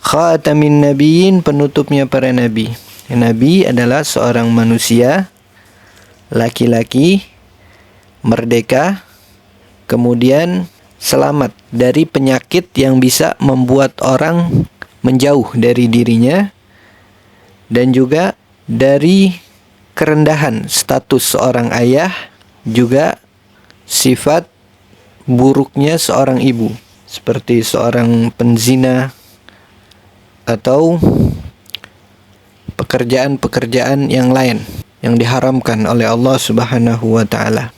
khatamin nabiyyin, penutupnya para nabi. Nabi adalah seorang manusia, laki-laki, merdeka, kemudian selamat dari penyakit yang bisa membuat orang menjauh dari dirinya, dan juga dari kerendahan status seorang ayah, juga sifat buruknya seorang ibu, seperti seorang penzina atau pekerjaan-pekerjaan yang lain yang diharamkan oleh Allah Subhanahu wa taala.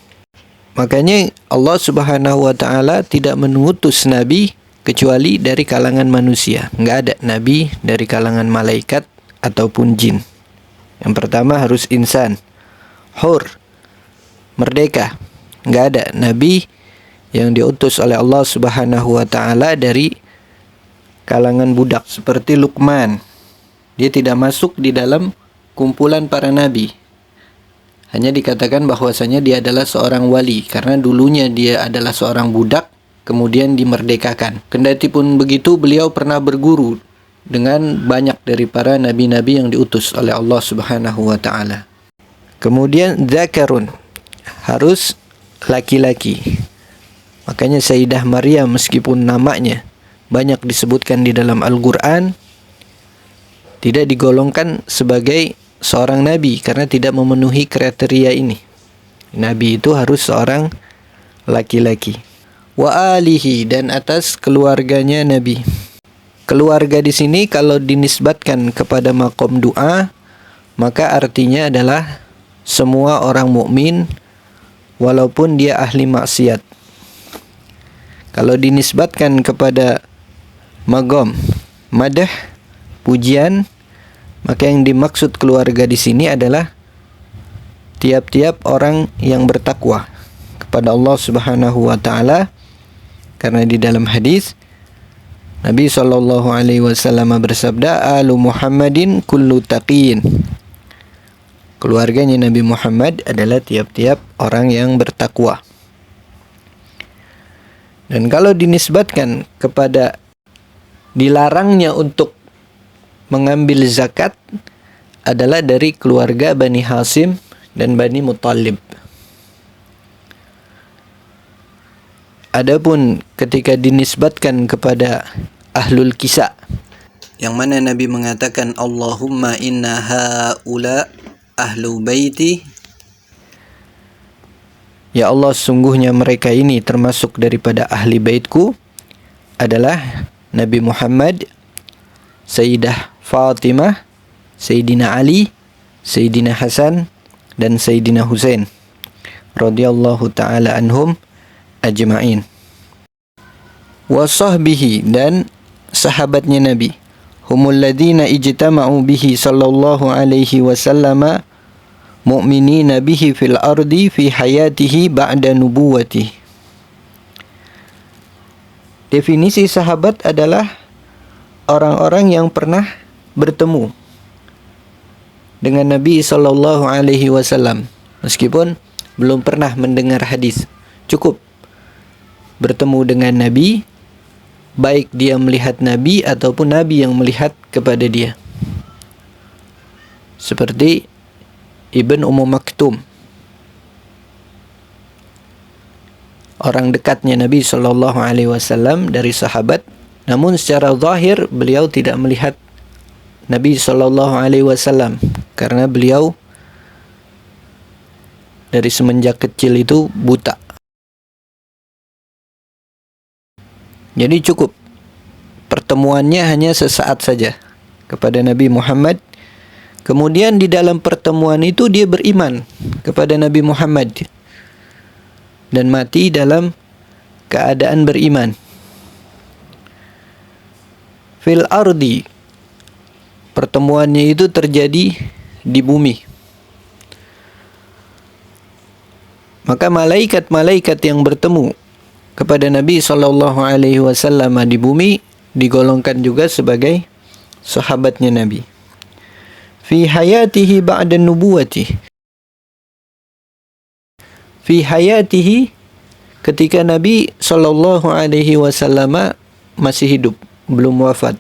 Makanya Allah Subhanahu wa taala tidak mengutus nabi kecuali dari kalangan manusia. Enggak ada nabi dari kalangan malaikat ataupun jin. Yang pertama harus insan, hur, merdeka. Enggak ada nabi yang diutus oleh Allah Subhanahu wa taala dari kalangan budak seperti Luqman. Dia tidak masuk di dalam kumpulan para nabi. Hanya dikatakan bahwasanya dia adalah seorang wali karena dulunya dia adalah seorang budak, kemudian dimerdekakan. Kendati pun begitu, beliau pernah berguru dengan banyak dari para nabi-nabi yang diutus oleh Allah Subhanahu wa taala. Kemudian zakarun, harus laki-laki. Makanya Sayyidah Maryam meskipun namanya banyak disebutkan di dalam Al-Qur'an, tidak digolongkan sebagai seorang nabi karena tidak memenuhi kriteria ini. Nabi itu harus seorang laki-laki. Wa alihi, dan atas keluarganya nabi. Keluarga di sini kalau dinisbatkan kepada maqam doa, maka artinya adalah semua orang mukmin walaupun dia ahli maksiat. Kalau dinisbatkan kepada maqam madah, pujian, maka yang dimaksud keluarga di sini adalah tiap-tiap orang yang bertakwa kepada Allah Subhanahu wa taala, karena di dalam hadis Nabi sallallahu alaihi wasallam bersabda, "Alu Muhammadin kullu taqin." Keluarganya Nabi Muhammad adalah tiap-tiap orang yang bertakwa. Dan kalau dinisbatkan kepada dilarangnya untuk mengambil zakat adalah dari keluarga Bani Hasim dan Bani Muttalib. Adapun ketika dinisbatkan kepada ahlul kisah, yang mana Nabi mengatakan Allahumma inna haula ahlu baiti, ya Allah sungguhnya mereka ini termasuk daripada ahli baitku, adalah Nabi Muhammad, Sayyidah Fatimah, Sayyidina Ali, Sayyidina Hasan, dan Sayyidina Husain radhiyallahu ta'ala anhum ajma'in. Wa sahbihi, dan sahabatnya Nabi, humul ladina ijtama'u bihi sallallahu alaihi wasallama mu'minina bihi fil ardi fi hayatihi ba'da nubuwati. Definisi sahabat adalah orang-orang yang pernah bertemu dengan Nabi sallallahu alaihi wasallam meskipun belum pernah mendengar hadis. Cukup bertemu dengan Nabi, baik dia melihat Nabi ataupun Nabi yang melihat kepada dia. Seperti Ibn Maktum, orang dekatnya Nabi sallallahu alaihi wasallam dari sahabat, namun secara zahir beliau tidak melihat Nabi sallallahu alaihi wasallam karena beliau dari semenjak kecil itu buta. Jadi cukup pertemuannya hanya sesaat saja kepada Nabi Muhammad. Kemudian di dalam pertemuan itu dia beriman kepada Nabi Muhammad dan mati dalam keadaan beriman. Fil ardi, pertemuannya itu terjadi di bumi. Maka malaikat-malaikat yang bertemu kepada Nabi sallallahu alaihi wasallam di bumi digolongkan juga sebagai sahabatnya Nabi. Fi hayatihi ba'da nubuwati. Fi hayatihi, ketika Nabi sallallahu alaihi wasallam masih hidup, belum wafat.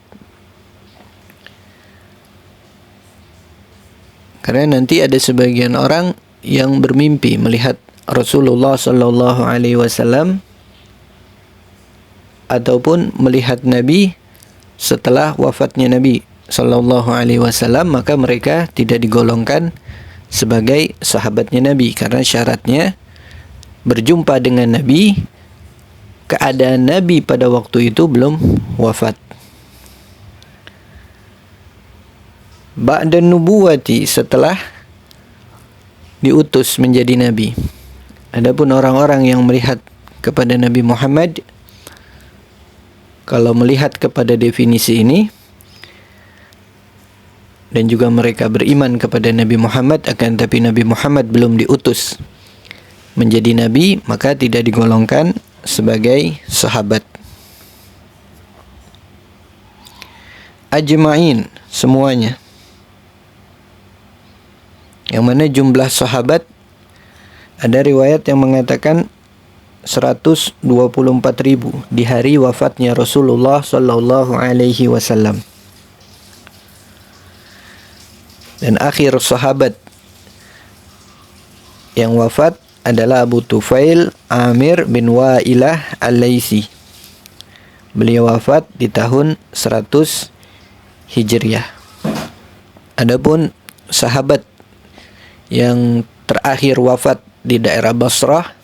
Karena nanti ada sebagian orang yang bermimpi melihat Rasulullah sallallahu alaihi wasallam ataupun melihat Nabi setelah wafatnya Nabi sallallahu alaihi wasallam, maka mereka tidak digolongkan sebagai sahabatnya Nabi karena syaratnya berjumpa dengan Nabi, keadaan Nabi pada waktu itu belum wafat. Ba'dan nubuwati, setelah diutus menjadi Nabi. Adapun orang-orang yang melihat kepada Nabi Muhammad, kalau melihat kepada definisi ini dan juga mereka beriman kepada Nabi Muhammad, akan tapi Nabi Muhammad belum diutus menjadi Nabi, maka tidak digolongkan sebagai sahabat. Ajma'in, semuanya. Yang mana jumlah sahabat, ada riwayat yang mengatakan 124.000 di hari wafatnya Rasulullah sallallahu alaihi wasallam. Dan akhir sahabat yang wafat adalah Abu Tufail Amir bin Wa'ilah Al-Laisi. Beliau wafat di tahun 100 Hijriah. Adapun sahabat yang terakhir wafat di daerah Basrah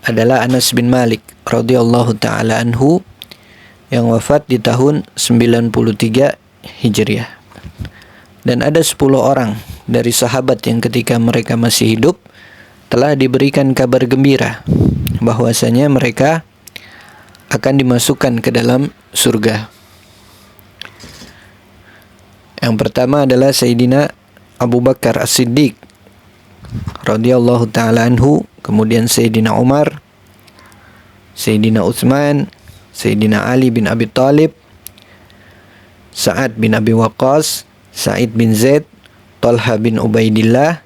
adalah Anas bin Malik radhiyallahu taala anhu yang wafat di tahun 93 Hijriah. Dan ada 10 orang dari sahabat yang ketika mereka masih hidup telah diberikan kabar gembira bahwasanya mereka akan dimasukkan ke dalam surga. Yang pertama adalah Sayyidina Abu Bakar As-Siddiq radhiyallahu taala anhu, kemudian Sayyidina Umar, Sayyidina Utsman, Sayyidina Ali bin Abi Thalib, Sa'ad bin Abi Waqqas, Sa'id bin Zaid, Talha bin Ubaidillah,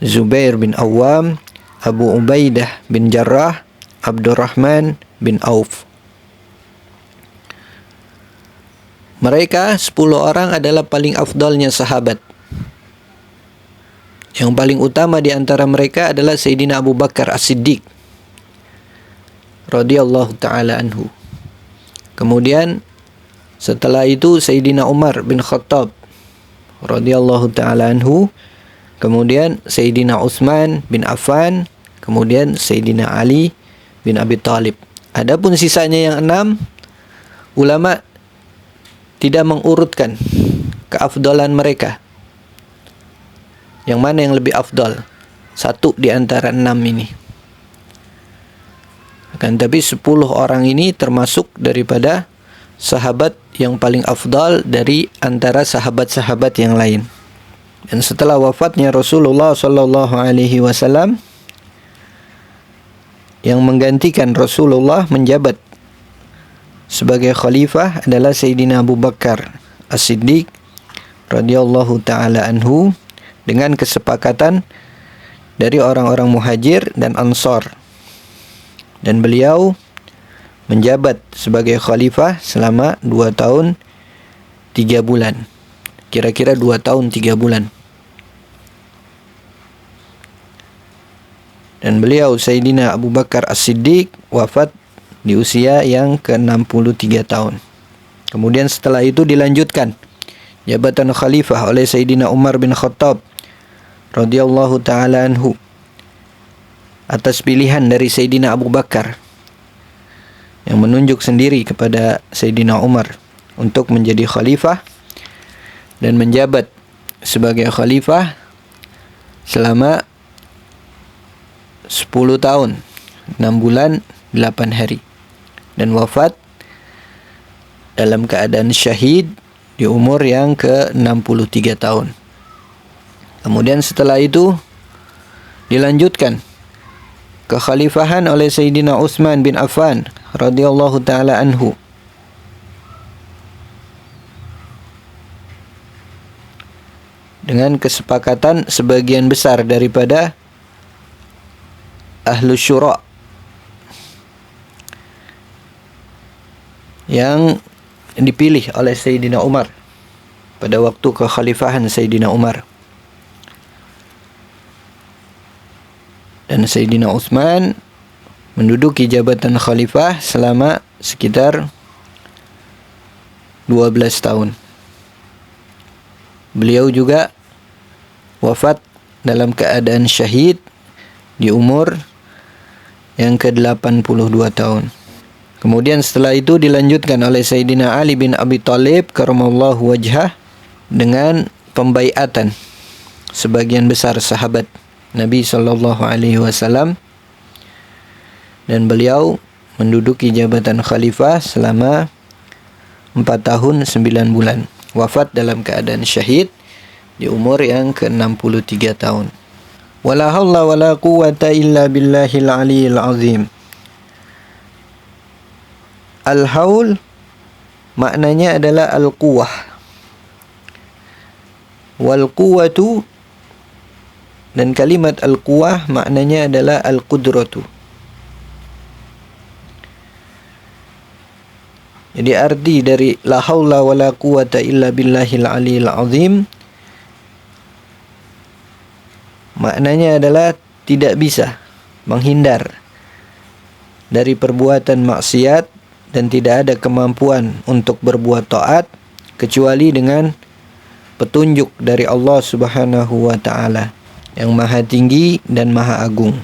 Zubair bin Awam, Abu Ubaidah bin Jarrah, Abdurrahman bin Auf. Mereka 10 orang adalah paling afdalnya sahabat. Yang paling utama di antara mereka adalah Sayyidina Abu Bakar As-Siddiq radhiyallahu taala anhu. Kemudian setelah itu Sayyidina Umar bin Khattab radhiyallahu taala anhu, kemudian Sayyidina Utsman bin Affan, kemudian Sayyidina Ali bin Abi Thalib. Adapun sisanya yang 6, ulama tidak mengurutkan keafdalan mereka. Yang mana yang lebih afdal? Satu di antara 6 ini. Akan tapi 10 orang ini termasuk daripada sahabat yang paling afdal dari antara sahabat-sahabat yang lain. Dan setelah wafatnya Rasulullah sallallahu alaihi wasallam, yang menggantikan Rasulullah menjabat sebagai khalifah adalah Sayyidina Abu Bakar As-Siddiq radhiyallahu taala anhu dengan kesepakatan dari orang-orang Muhajir dan Ansar. Dan beliau menjabat sebagai khalifah selama 2 tahun 3 bulan. Kira-kira 2 tahun 3 bulan. Dan beliau Sayyidina Abu Bakar As-Siddiq wafat di usia yang ke-63 tahun. Kemudian setelah itu dilanjutkan jabatan khalifah oleh Sayyidina Umar bin Khattab radhiyallahu taala anhu atas pilihan dari Sayyidina Abu Bakar yang menunjuk sendiri kepada Sayyidina Umar untuk menjadi khalifah dan menjabat sebagai khalifah selama 10 tahun 6 bulan 8 hari dan wafat dalam keadaan syahid di umur yang ke-63 tahun. Kemudian setelah itu dilanjutkan kekhalifahan oleh Sayyidina Utsman bin Affan radhiyallahu taala anhu. Dengan kesepakatan sebagian besar daripada Ahlus Syura yang dipilih oleh Sayyidina Umar pada waktu kekhalifahan Sayyidina Umar. Dan Sayyidina Utsman menduduki jabatan khalifah selama sekitar 12 tahun. Beliau juga wafat dalam keadaan syahid di umur yang ke-82 tahun. Kemudian setelah itu dilanjutkan oleh Sayyidina Ali bin Abi Thalib karramallahu wajhah dengan pembaiatan sebagian besar sahabat Nabi SAW, dan beliau menduduki jabatan khalifah selama 4 tahun 9 bulan. Wafat dalam keadaan syahid di umur yang ke-63 tahun. Wala haula wala quwwata illa billahil aliyil azim. Al-haul maknanya adalah al-quwah. Wal quwwatu, dan kalimat al-quwah maknanya adalah al-qudratu. Jadi arti dari la haula wala quwwata illa billahil aliyil azim maknanya adalah tidak bisa menghindar dari perbuatan maksiat dan tidak ada kemampuan untuk berbuat taat kecuali dengan petunjuk dari Allah Subhanahu wa taala yang Maha Tinggi dan Maha Agung.